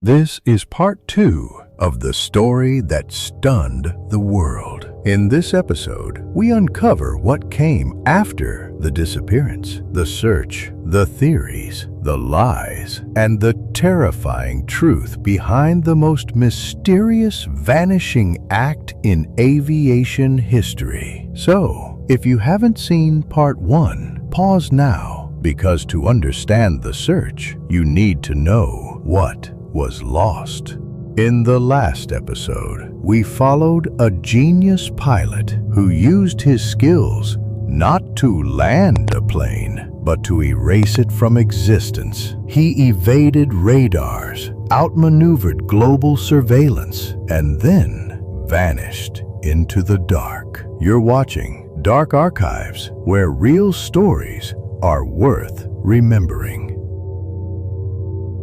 This is part 2 of the story that stunned the world. In this episode, we uncover what came after the disappearance, the search, the theories, the lies, and the terrifying truth behind the most mysterious vanishing act in aviation history. So, if you haven't seen part 1, pause now, because to understand the search, you need to know what was lost. In the last episode, we followed a genius pilot who used his skills not to land a plane, but to erase it from existence. He evaded radars, outmaneuvered global surveillance, and then vanished into the dark. You're watching Dark Archives, where real stories are worth remembering.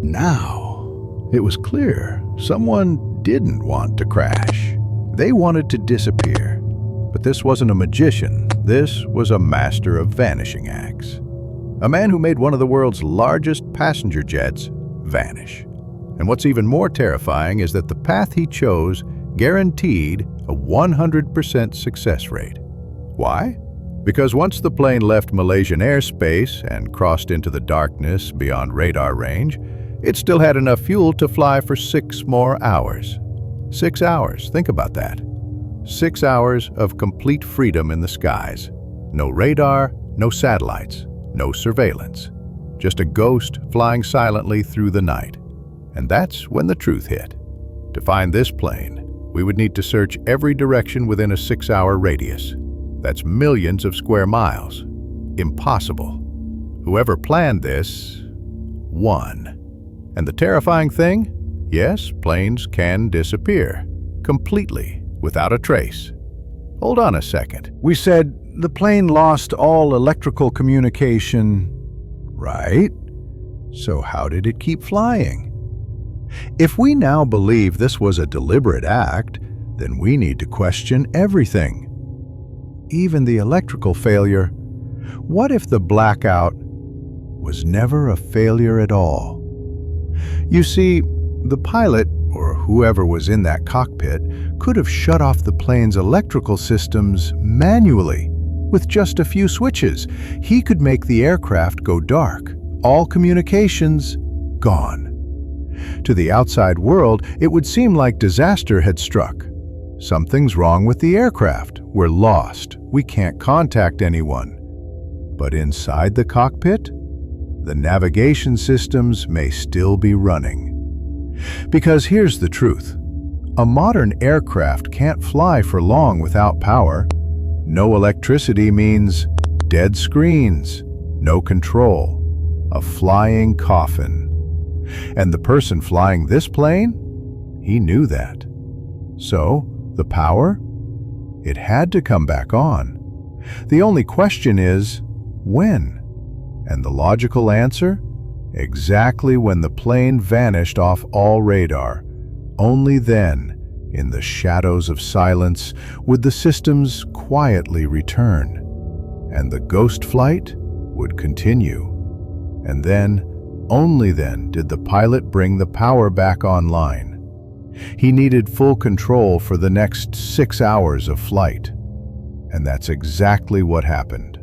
Now, it was clear someone didn't want to crash. They wanted to disappear. But this wasn't a magician. This was a master of vanishing acts. A man who made one of the world's largest passenger jets vanish. And what's even more terrifying is that the path he chose guaranteed a 100% success rate. Why? Because once the plane left Malaysian airspace and crossed into the darkness beyond radar range, it still had enough fuel to fly for 6 more hours. 6 hours, think about that. 6 hours of complete freedom in the skies. No radar, no satellites, no surveillance. Just a ghost flying silently through the night. And that's when the truth hit. To find this plane, we would need to search every direction within a 6-hour radius. That's millions of square miles. Impossible. Whoever planned this won. And the terrifying thing? Yes, planes can disappear. Completely, without a trace. Hold on a second. We said the plane lost all electrical communication. Right? So how did it keep flying? If we now believe this was a deliberate act, then we need to question everything. Even the electrical failure. What if the blackout was never a failure at all? You see, the pilot, or whoever was in that cockpit, could have shut off the plane's electrical systems manually, with just a few switches. He could make the aircraft go dark, all communications gone. To the outside world, it would seem like disaster had struck. Something's wrong with the aircraft. We're lost. We can't contact anyone. But inside the cockpit, the navigation systems may still be running. Because here's the truth. A modern aircraft can't fly for long without power. No electricity means dead screens, no control, a flying coffin. And the person flying this plane, he knew that. So, the power? It had to come back on. The only question is, when? And the logical answer? Exactly when the plane vanished off all radar. Only then, in the shadows of silence, would the systems quietly return. And the ghost flight would continue. And then, only then, did the pilot bring the power back online. He needed full control for the next 6 hours of flight. And that's exactly what happened.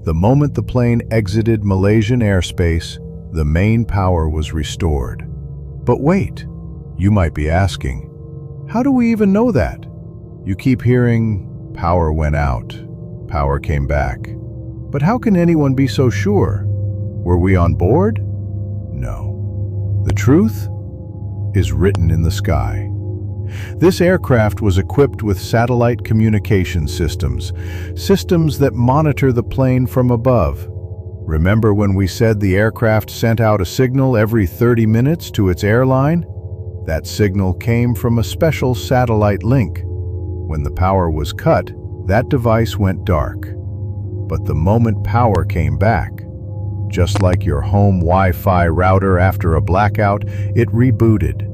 The moment the plane exited Malaysian airspace, the main power was restored. But wait, you might be asking, how do we even know that? You keep hearing, power went out, power came back. But how can anyone be so sure? Were we on board? No. The truth is written in the sky. This aircraft was equipped with satellite communication systems, systems that monitor the plane from above. Remember when we said the aircraft sent out a signal every 30 minutes to its airline? That signal came from a special satellite link. When the power was cut, that device went dark. But the moment power came back, just like your home Wi-Fi router after a blackout, it rebooted.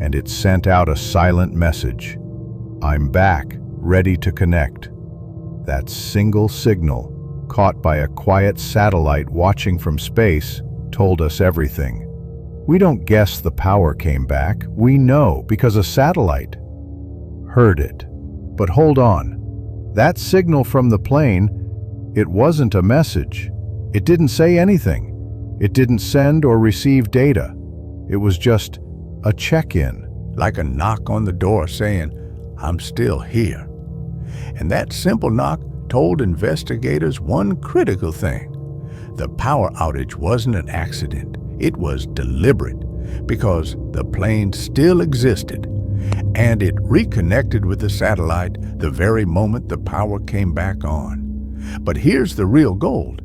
And it sent out a silent message. I'm back, ready to connect. That single signal, caught by a quiet satellite watching from space, told us everything. We don't guess the power came back. We know because a satellite heard it. But hold on. That signal from the plane, it wasn't a message. It didn't say anything. It didn't send or receive data. It was just a check-in. Like a knock on the door saying, "I'm still here." And that simple knock told investigators one critical thing. The power outage wasn't an accident. It was deliberate because the plane still existed, and it reconnected with the satellite the very moment the power came back on. But here's the real gold.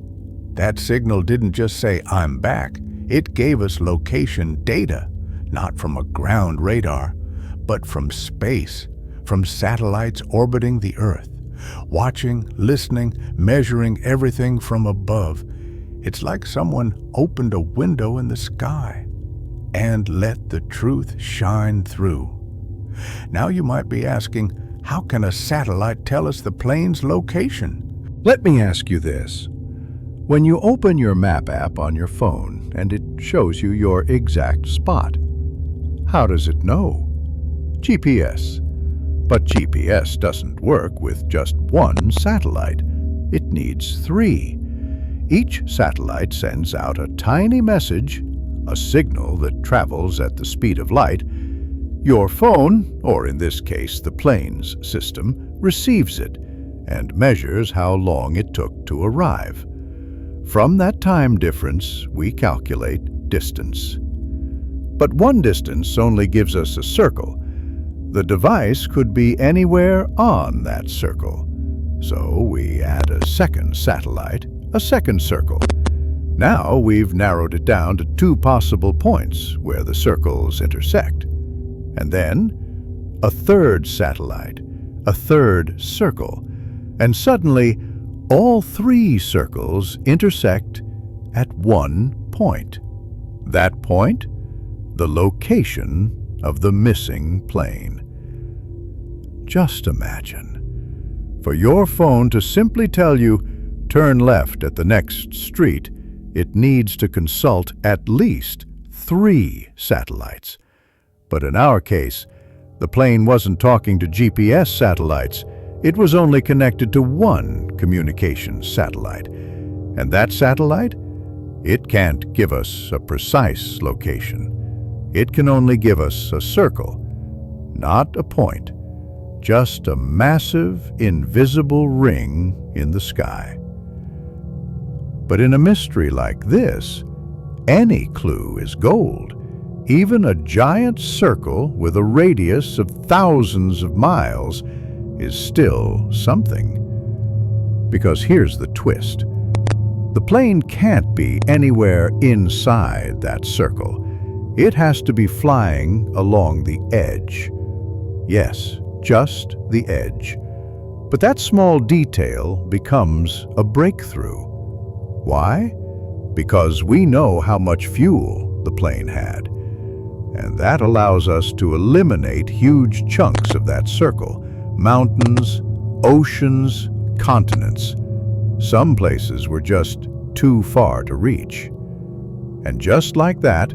That signal didn't just say, "I'm back." It gave us location data, not from a ground radar, but from space, from satellites orbiting the Earth, watching, listening, measuring everything from above. It's like someone opened a window in the sky and let the truth shine through. Now you might be asking, how can a satellite tell us the plane's location? Let me ask you this. When you open your map app on your phone and it shows you your exact spot, how does it know? GPS. But GPS doesn't work with just one satellite. It needs 3. Each satellite sends out a tiny message, a signal that travels at the speed of light. Your phone, or in this case the plane's system, receives it and measures how long it took to arrive. From that time difference, we calculate distance. But one distance only gives us a circle. The device could be anywhere on that circle. So we add a second satellite, a second circle. Now we've narrowed it down to 2 possible points where the circles intersect. And then a third satellite, a third circle. And suddenly, all 3 circles intersect at one point. That point? The location of the missing plane. Just imagine. For your phone to simply tell you, turn left at the next street, it needs to consult at least 3 satellites. But in our case, the plane wasn't talking to GPS satellites. It was only connected to one communications satellite. And that satellite? It can't give us a precise location. It can only give us a circle, not a point, just a massive, invisible ring in the sky. But in a mystery like this, any clue is gold. Even a giant circle with a radius of thousands of miles is still something. Because here's the twist. The plane can't be anywhere inside that circle. It has to be flying along the edge. Yes, just the edge. But that small detail becomes a breakthrough. Why? Because we know how much fuel the plane had. And that allows us to eliminate huge chunks of that circle. Mountains, oceans, continents. Some places were just too far to reach. And just like that,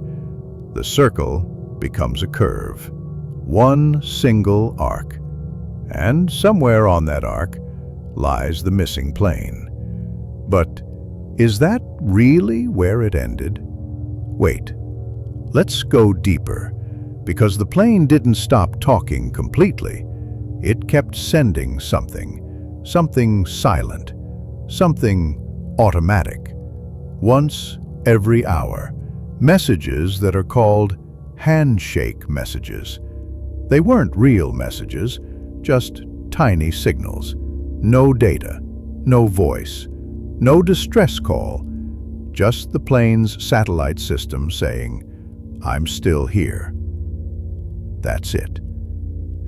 the circle becomes a curve. One single arc. And somewhere on that arc lies the missing plane. But is that really where it ended? Wait, let's go deeper, because the plane didn't stop talking completely. It kept sending something silent, something automatic. Once every hour, messages that are called handshake messages. They weren't real messages, just tiny signals. No data, no voice, no distress call, just the plane's satellite system saying, "I'm still here." That's it.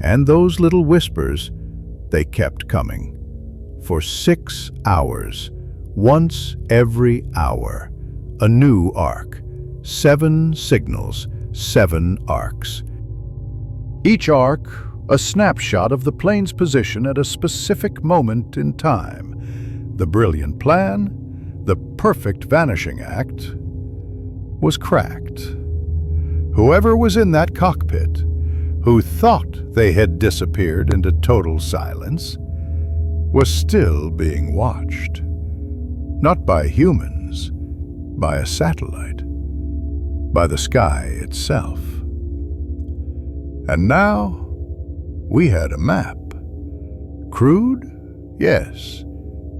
And those little whispers, they kept coming. For 6 hours, once every hour, a new arc. 7 signals, 7 arcs. Each arc, a snapshot of the plane's position at a specific moment in time. The brilliant plan, the perfect vanishing act, was cracked. Whoever was in that cockpit, who thought they had disappeared into total silence, was still being watched. Not by humans, by a satellite, by the sky itself. And now, we had a map. Crude? Yes,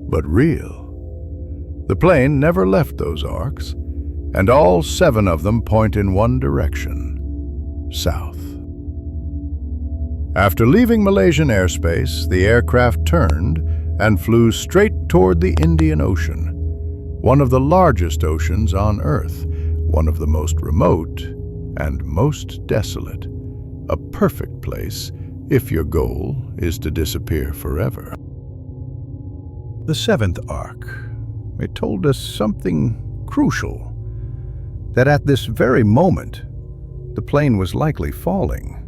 but real. The plane never left those arcs, and all 7 of them point in one direction, south. After leaving Malaysian airspace, the aircraft turned and flew straight toward the Indian Ocean, one of the largest oceans on Earth, one of the most remote and most desolate. A perfect place if your goal is to disappear forever. The 7th arc. It told us something crucial, that at this very moment, the plane was likely falling,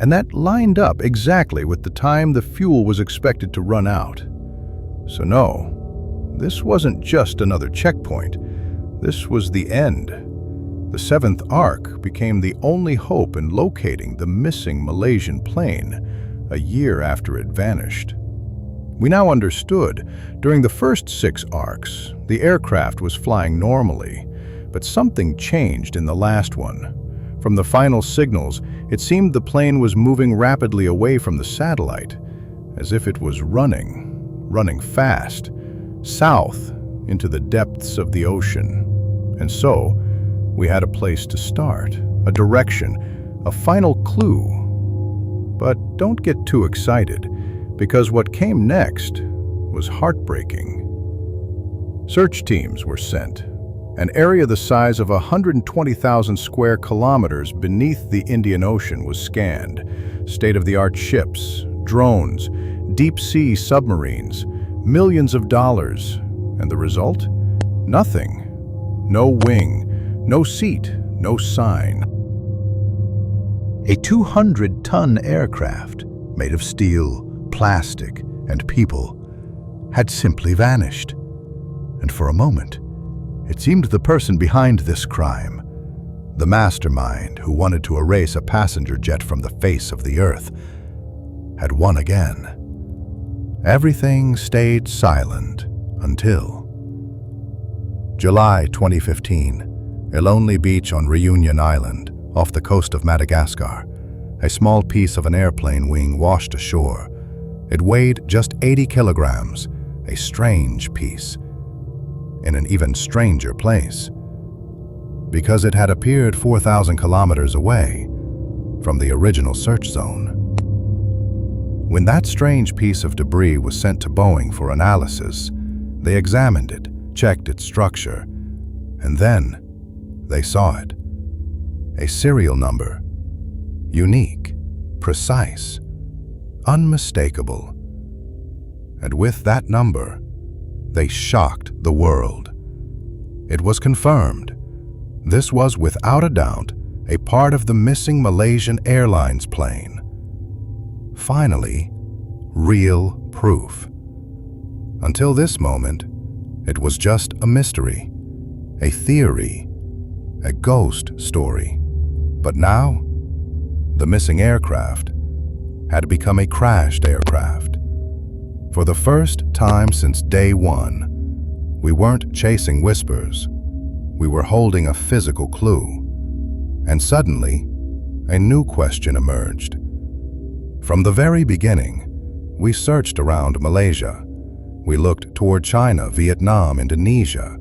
and that lined up exactly with the time the fuel was expected to run out. So no, this wasn't just another checkpoint. This was the end. The 7th arc became the only hope in locating the missing Malaysian plane a year after it vanished. We now understood, during the first 6 arcs, the aircraft was flying normally, but something changed in the last one. From the final signals, it seemed the plane was moving rapidly away from the satellite, as if it was running fast, south into the depths of the ocean. And so, we had a place to start, a direction, a final clue. But don't get too excited, because what came next was heartbreaking. Search teams were sent. An area the size of 120,000 square kilometers beneath the Indian Ocean was scanned. State-of-the-art ships, drones, deep-sea submarines, millions of dollars. And the result? Nothing. No wing, no seat, no sign. A 200-ton aircraft made of steel, plastic, and people had simply vanished. And for a moment, it seemed the person behind this crime, the mastermind who wanted to erase a passenger jet from the face of the earth, had won again. Everything stayed silent until July 2015, a lonely beach on Reunion Island, off the coast of Madagascar. A small piece of an airplane wing washed ashore. It weighed just 80 kilograms, a strange piece, in an even stranger place, because it had appeared 4,000 kilometers away from the original search zone. When that strange piece of debris was sent to Boeing for analysis, they examined it, checked its structure, and then they saw it. A serial number, unique, precise, unmistakable. And with that number, they shocked the world. It was confirmed. This was without a doubt a part of the missing Malaysian Airlines plane. Finally, real proof. Until this moment, it was just a mystery, a theory, a ghost story. But now, the missing aircraft had become a crashed aircraft. For the first time since day one, we weren't chasing whispers. We were holding a physical clue. And suddenly, a new question emerged. From the very beginning, we searched around Malaysia. We looked toward China, Vietnam, Indonesia.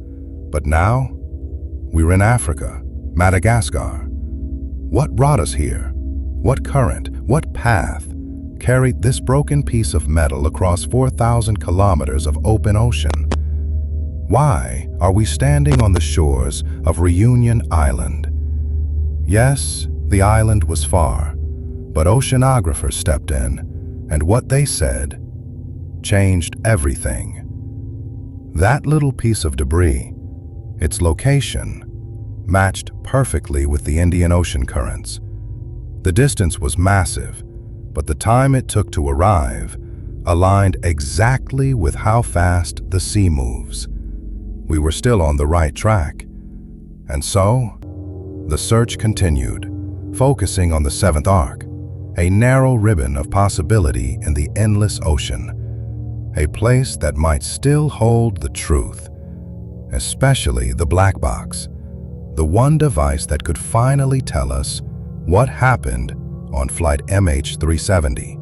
But now, we're in Africa, Madagascar. What brought us here? What current, what path carried this broken piece of metal across 4,000 kilometers of open ocean? Why are we standing on the shores of Reunion Island? Yes, the island was far, but oceanographers stepped in, and what they said changed everything. That little piece of debris, its location, matched perfectly with the Indian Ocean currents. The distance was massive, but the time it took to arrive aligned exactly with how fast the sea moves. We were still on the right track. And so, the search continued. focusing on the seventh arc, a narrow ribbon of possibility in the endless ocean, a place that might still hold the truth, especially the black box, the one device that could finally tell us what happened on Flight MH370.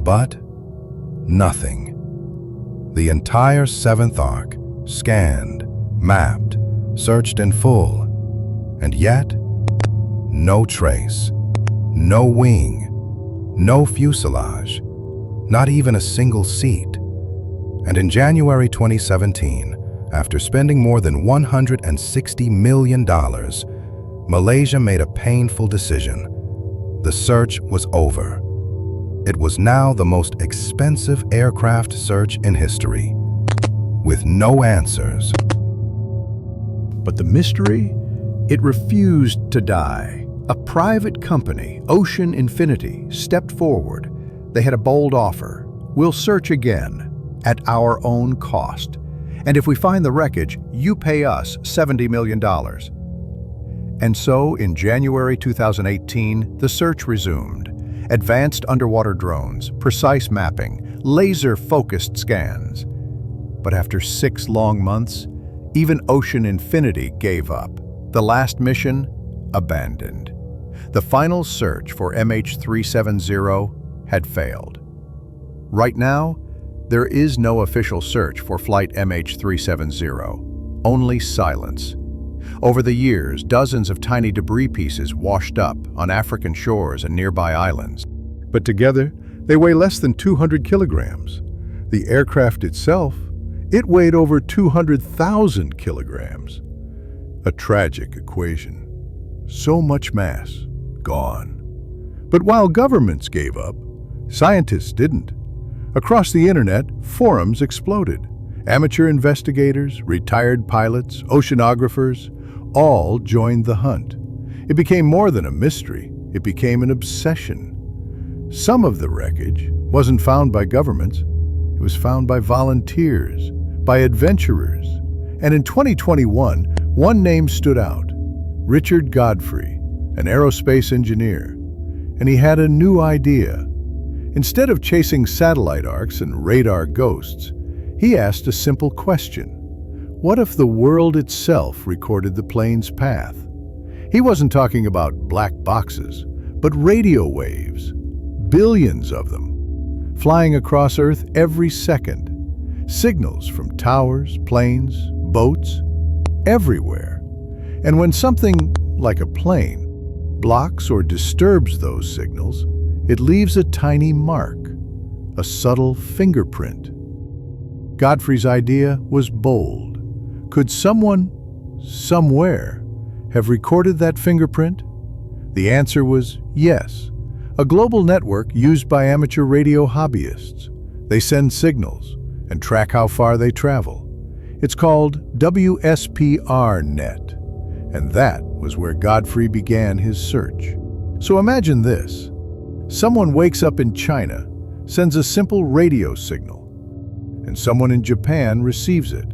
But nothing. The entire seventh arc, scanned, mapped, searched in full, and yet, no trace, no wing, no fuselage, not even a single seat. And in January 2017, after spending more than $160 million, Malaysia made a painful decision. The search was over. It was now the most expensive aircraft search in history, with no answers. But the mystery? It refused to die. A private company, Ocean Infinity, stepped forward. They had a bold offer. We'll search again, at our own cost. And if we find the wreckage, you pay us $70 million. And so, in January 2018, the search resumed. Advanced underwater drones, precise mapping, laser-focused scans. But after 6 long months, even Ocean Infinity gave up. The last mission, abandoned. The final search for MH370 had failed. Right now, there is no official search for Flight MH370, only silence. Over the years, dozens of tiny debris pieces washed up on African shores and nearby islands. But together, they weigh less than 200 kilograms. The aircraft itself, it weighed over 200,000 kilograms. A tragic equation. So much mass, gone. But while governments gave up, scientists didn't. Across the internet, forums exploded. Amateur investigators, retired pilots, oceanographers, all joined the hunt. It became more than a mystery. It became an obsession. Some of the wreckage wasn't found by governments. It was found by volunteers, by adventurers. And in 2021, one name stood out, Richard Godfrey, an aerospace engineer. And he had a new idea. Instead of chasing satellite arcs and radar ghosts, he asked a simple question. What if the world itself recorded the plane's path? He wasn't talking about black boxes, but radio waves, billions of them, flying across Earth every second. Signals from towers, planes, boats, everywhere. And when something, like a plane, blocks or disturbs those signals, it leaves a tiny mark, a subtle fingerprint. Godfrey's idea was bold. Could someone, somewhere, have recorded that fingerprint? The answer was yes. A global network used by amateur radio hobbyists. They send signals and track how far they travel. It's called WSPR-Net. And that was where Godfrey began his search. So imagine this. Someone wakes up in China, sends a simple radio signal, and someone in Japan receives it.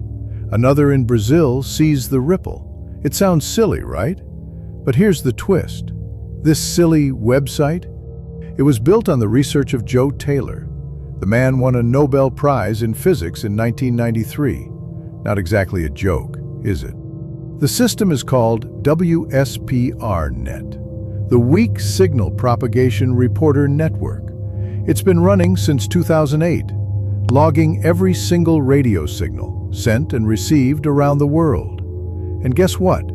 Another in Brazil sees the ripple. It sounds silly, right? But here's the twist. This silly website, it was built on the research of Joe Taylor. The man won a Nobel Prize in physics in 1993. Not exactly a joke, is it? The system is called WSPR-Net, the Weak Signal Propagation Reporter Network. It's been running since 2008, logging every single radio signal sent and received around the world. And guess what?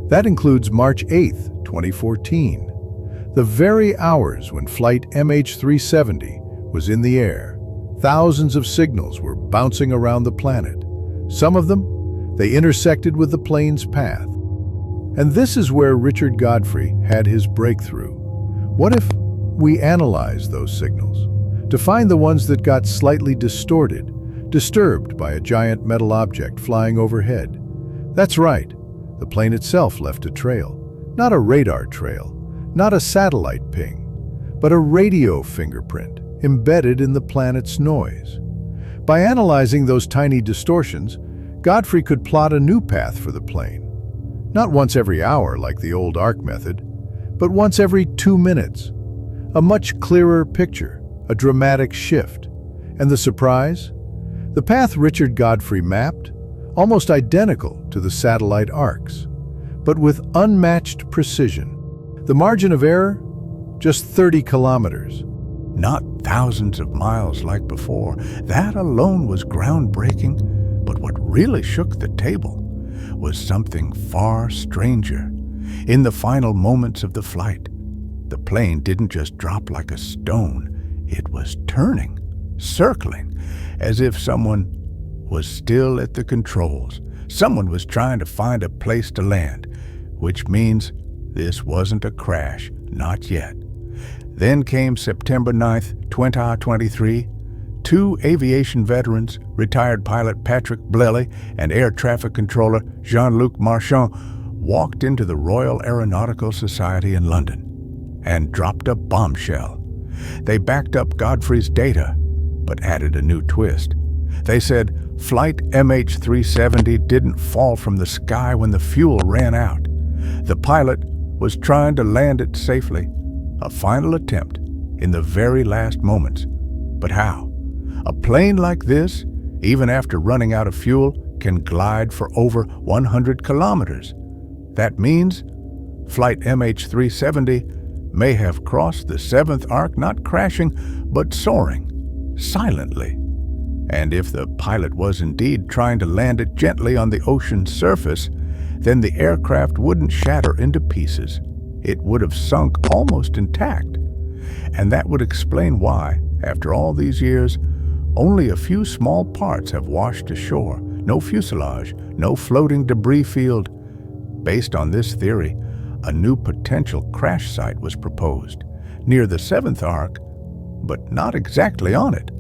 That includes March 8th, 2014, the very hours when Flight MH370 was in the air. Thousands of signals were bouncing around the planet. Some of them, they intersected with the plane's path. And this is where Richard Godfrey had his breakthrough. What if we analyze those signals to find the ones that got slightly distorted, disturbed by a giant metal object flying overhead? That's right, the plane itself left a trail. Not a radar trail, not a satellite ping, but a radio fingerprint embedded in the planet's noise. By analyzing those tiny distortions, Godfrey could plot a new path for the plane. Not once every hour like the old arc method, but once every 2 minutes. A much clearer picture, a dramatic shift. And the surprise? The path Richard Godfrey mapped, almost identical to the satellite arcs, but with unmatched precision. The margin of error? Just 30 kilometers. Not thousands of miles like before. That alone was groundbreaking, but what really shook the table was something far stranger. In the final moments of the flight, the plane didn't just drop like a stone. It was turning, circling, as if someone was still at the controls. Someone was trying to find a place to land, which means this wasn't a crash, not yet. Then came September 9th, 2023. Two aviation veterans, retired pilot Patrick Blely and air traffic controller Jean-Luc Marchand, walked into the Royal Aeronautical Society in London and dropped a bombshell. They backed up Godfrey's data, but added a new twist. They said Flight MH370 didn't fall from the sky when the fuel ran out. The pilot was trying to land it safely, a final attempt in the very last moments. But how? A plane like this, even after running out of fuel, can glide for over 100 kilometers. That means Flight MH370 may have crossed the seventh arc, not crashing, but soaring, silently. And if the pilot was indeed trying to land it gently on the ocean's surface, then the aircraft wouldn't shatter into pieces. It would have sunk almost intact. And that would explain why, after all these years, only a few small parts have washed ashore. No fuselage, no floating debris field. Based on this theory, a new potential crash site was proposed, near the seventh arc, but not exactly on it.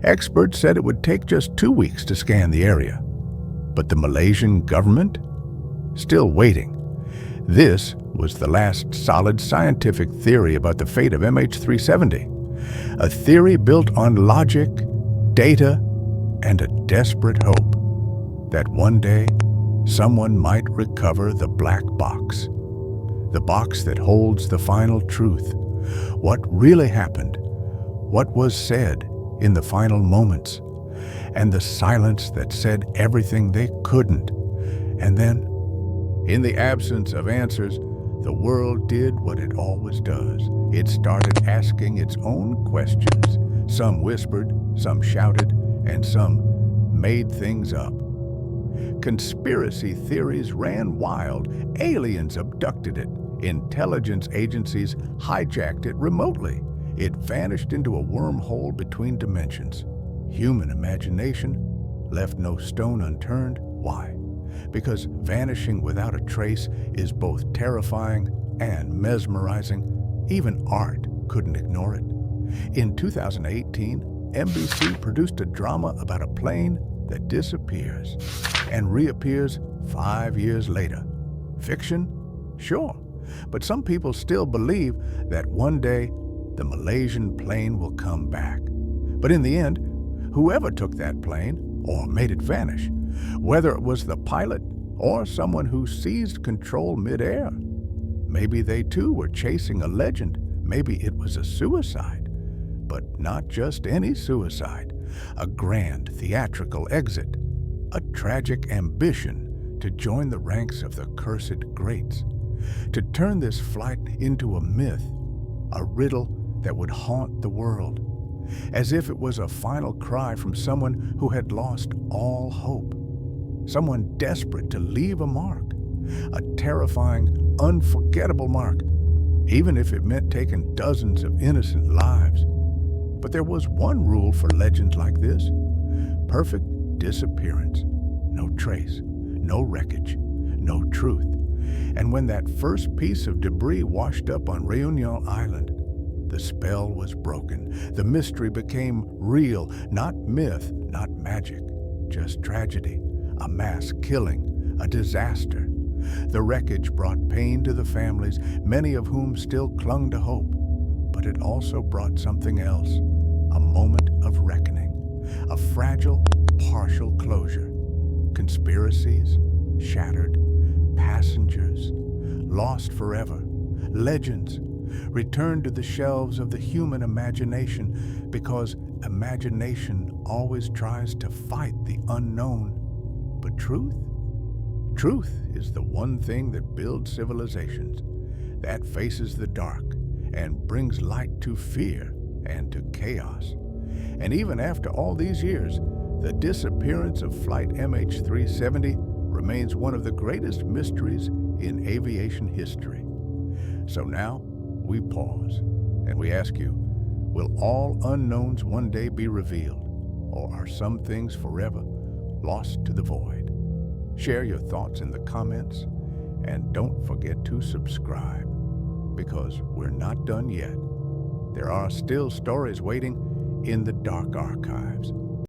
Experts said it would take just 2 weeks to scan the area. But the Malaysian government? Still waiting. This was the last solid scientific theory about the fate of MH370. A theory built on logic, data, and a desperate hope that one day someone might recover the black box. The box that holds the final truth. What really happened? What was said in the final moments? And the silence that said everything they couldn't. And then, in the absence of answers, the world did what it always does. It started asking its own questions. Some whispered, some shouted, and some made things up. Conspiracy theories ran wild. Aliens abducted it. Intelligence agencies hijacked it remotely. It vanished into a wormhole between dimensions. Human imagination left no stone unturned. Why? Because vanishing without a trace is both terrifying and mesmerizing. Even art couldn't ignore it. In 2018, NBC produced a drama about a plane that disappears and reappears 5 years later. Fiction? Sure. But some people still believe that one day the Malaysian plane will come back. But in the end, whoever took that plane or made it vanish, whether it was the pilot or someone who seized control midair, maybe they too were chasing a legend. Maybe it was a suicide. But not just any suicide. A grand theatrical exit. A tragic ambition to join the ranks of the cursed greats. To turn this flight into a myth, a riddle that would haunt the world, as if it was a final cry from someone who had lost all hope, someone desperate to leave a mark, a terrifying, unforgettable mark, even if it meant taking dozens of innocent lives. But there was one rule for legends like this: perfect disappearance. No trace, no wreckage, no truth. And when that first piece of debris washed up on Réunion Island, the spell was broken. The mystery became real, not myth, not magic, just tragedy, a mass killing, a disaster. The wreckage brought pain to the families, many of whom still clung to hope. But it also brought something else, a moment of reckoning, a fragile, partial closure. Conspiracies shattered, passengers lost forever, legends return to the shelves of the human imagination because imagination always tries to fight the unknown. But truth? Truth is the one thing that builds civilizations, that faces the dark and brings light to fear and to chaos. And even after all these years, the disappearance of Flight MH370 remains one of the greatest mysteries in aviation history. So now, we pause and we ask you, will all unknowns one day be revealed, or are some things forever lost to the void? Share your thoughts in the comments, and don't forget to subscribe, because we're not done yet. There are still stories waiting in the dark archives.